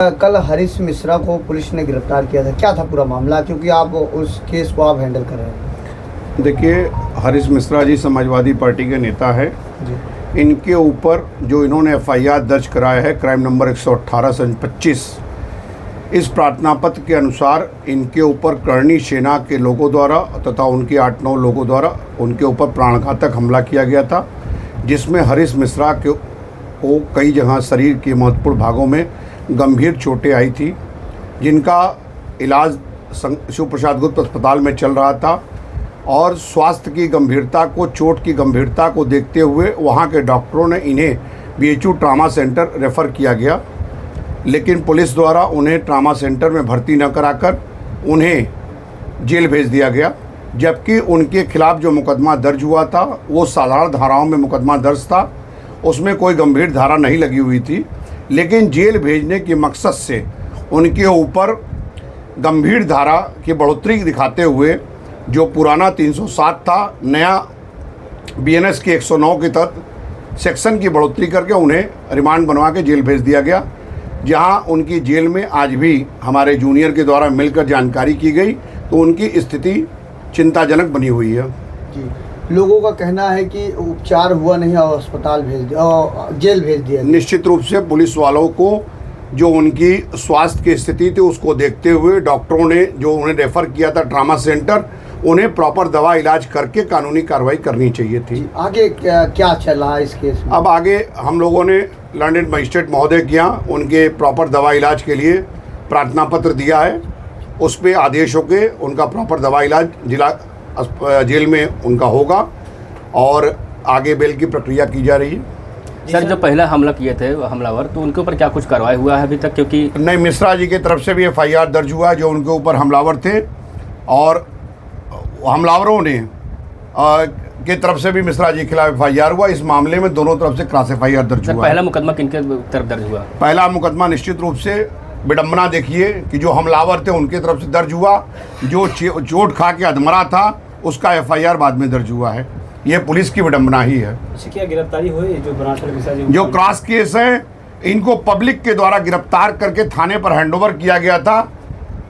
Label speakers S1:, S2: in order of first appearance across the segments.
S1: कल हरीश मिश्रा को पुलिस ने गिरफ्तार किया था, क्या था पूरा मामला, क्योंकि आप उस केस को आप हैंडल कर रहे हैं?
S2: देखिए, हरीश मिश्रा जी समाजवादी पार्टी के नेता है जी। इनके ऊपर जो इन्होंने एफआईआर दर्ज कराया है क्राइम नंबर 118/25, इस प्रार्थना पत्र के अनुसार इनके ऊपर करणी सेना के लोगों द्वारा तथा उनके 8-9 लोगों द्वारा उनके ऊपर प्राणघातक हमला किया गया था, जिसमें हरीश मिश्रा को कई जगह शरीर के महत्वपूर्ण भागों में गंभीर चोटें आई थी, जिनका इलाज शिव प्रसाद गुप्त अस्पताल में चल रहा था। और स्वास्थ्य की गंभीरता को, चोट की गंभीरता को देखते हुए वहां के डॉक्टरों ने इन्हें बीएचयू ट्रामा सेंटर रेफ़र किया गया, लेकिन पुलिस द्वारा उन्हें ट्रामा सेंटर में भर्ती न कराकर उन्हें जेल भेज दिया गया। जबकि उनके खिलाफ जो मुकदमा दर्ज हुआ था वो साधारण धाराओं में मुकदमा दर्ज था, उसमें कोई गंभीर धारा नहीं लगी हुई थी, लेकिन जेल भेजने के मकसद से उनके ऊपर गंभीर धारा की बढ़ोतरी दिखाते हुए जो पुराना 307 था, नया बीएनएस के 109 के तहत सेक्शन की बढ़ोतरी करके उन्हें रिमांड बनवा के जेल भेज दिया गया, जहां उनकी जेल में आज भी हमारे जूनियर के द्वारा मिलकर जानकारी की गई तो उनकी स्थिति चिंताजनक बनी हुई है
S1: जी। लोगों का कहना है कि उपचार हुआ नहीं और अस्पताल भेज दिया और जेल भेज दिया।
S2: निश्चित रूप से पुलिस वालों को जो उनकी स्वास्थ्य की स्थिति थी उसको देखते हुए डॉक्टरों ने जो उन्हें रेफ़र किया था ट्रामा सेंटर, उन्हें प्रॉपर दवा इलाज करके कानूनी कार्रवाई करनी चाहिए थी।
S1: आगे क्या चल रहा है इस केस में?
S2: अब आगे हम लोगों ने लंदन मजिस्ट्रेट महोदय के यहाँ उनके प्रॉपर दवा इलाज के लिए प्रार्थना पत्र दिया है, उस पर आदेश होके उनका प्रॉपर दवा इलाज जिला जेल में उनका होगा और आगे बेल की प्रक्रिया की जा रही है।
S3: सर, जो पहला हमला किए थे हमलावर, तो उनके ऊपर क्या कुछ कार्रवाई हुआ है अभी तक? क्योंकि
S2: नहीं, मिश्रा जी की तरफ से भी एफआईआर दर्ज हुआ है जो उनके ऊपर हमलावर थे, और हमलावरों ने के तरफ से भी मिश्रा जी के खिलाफ एफआईआर हुआ। इस मामले में दोनों तरफ से क्रॉस एफआईआर दर्ज हुआ।
S3: पहला मुकदमा किनके तरफ दर्ज हुआ?
S2: पहला मुकदमा निश्चित रूप से विडम्बना देखिए कि जो हमलावर थे उनके तरफ से दर्ज हुआ, जो चोट खा के अधमरा था उसका एफआईआर बाद में दर्ज हुआ है। ये पुलिस की विडम्बना ही है।
S3: क्या गिरफ्तारी हुई?
S2: जो क्रॉस केस है, इनको पब्लिक के द्वारा गिरफ्तार करके थाने पर हैंडओवर किया गया था,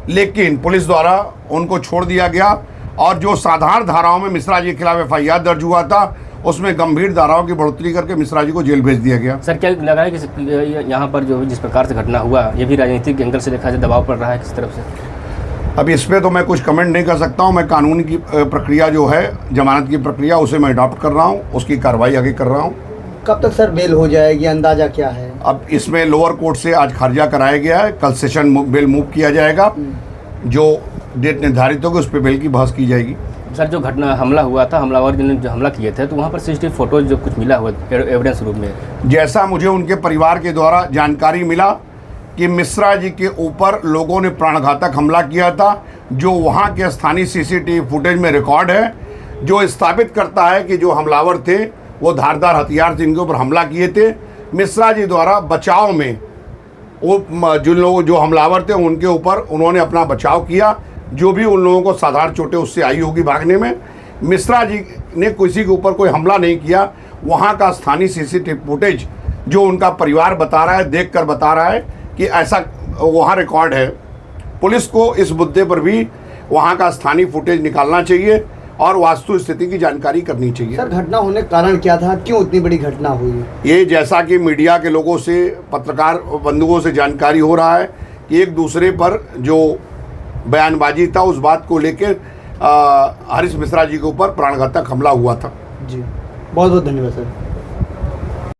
S2: लेकिन पुलिस द्वारा उनको छोड़ दिया गया। और जो साधारण धाराओं में मिश्रा जी के खिलाफ एफआईआर दर्ज हुआ था, उसमें गंभीर धाराओं की बढ़ोतरी करके मिश्रा जी को जेल भेज दिया गया।
S3: सर, क्या लग रहा है कि यहाँ पर जो जिस प्रकार से घटना हुआ, ये भी राजनीतिक एंगल से देखा जाए दबाव पड़ रहा है किस तरफ से?
S2: अब इस पर तो मैं कुछ कमेंट नहीं कर सकता हूँ। मैं कानून की प्रक्रिया जो है, जमानत की प्रक्रिया, उसे मैं अडॉप्ट कर रहा हूँ, उसकी कार्रवाई आगे कर रहा हूँ।
S1: कब तक सर बेल हो जाएगी, अंदाजा क्या है?
S2: अब इसमें लोअर कोर्ट से आज खारिजा कराया गया है, कल सेशन बेल मूव किया जाएगा, जो डेट निर्धारित होगी उस पर बेल की बहस की जाएगी।
S3: सर, जो घटना हमला हुआ था, हमलावर जिन्होंने जो हमला किए थे, तो वहाँ पर सीसीटीवी फोटोज जो कुछ मिला हुआ एविडेंस रूप में,
S2: जैसा मुझे उनके परिवार के द्वारा जानकारी मिला कि मिश्रा जी के ऊपर लोगों ने प्राणघातक हमला किया था, जो वहाँ के स्थानीय सीसीटीवी फुटेज में रिकॉर्ड है, जो स्थापित करता है कि जो हमलावर थे वो धारदार हथियार से इनके ऊपर हमला किए थे। मिश्रा जी द्वारा बचाव में वो जिन लोग जो हमलावर थे उनके ऊपर उन्होंने अपना बचाव किया, जो भी उन लोगों को साधारण चोटें उससे आई होगी भागने में। मिश्रा जी ने किसी के ऊपर कोई हमला नहीं किया। वहाँ का स्थानीय सीसीटीवी फुटेज जो उनका परिवार बता रहा है, देख कर बता रहा है कि ऐसा वहाँ रिकॉर्ड है। पुलिस को इस मुद्दे पर भी वहाँ का स्थानीय फुटेज निकालना चाहिए और वास्तु स्थिति की जानकारी करनी चाहिए।
S1: सर, घटना होने का कारण क्या था, क्यों इतनी बड़ी घटना हुई?
S2: ये जैसा कि मीडिया के लोगों से, पत्रकार बंधुओं से जानकारी हो रहा है कि एक दूसरे पर जो बयानबाजी था उस बात को लेकर हरीश मिश्रा जी के ऊपर प्राणघातक हमला हुआ था।
S1: जी, बहुत बहुत धन्यवाद सर।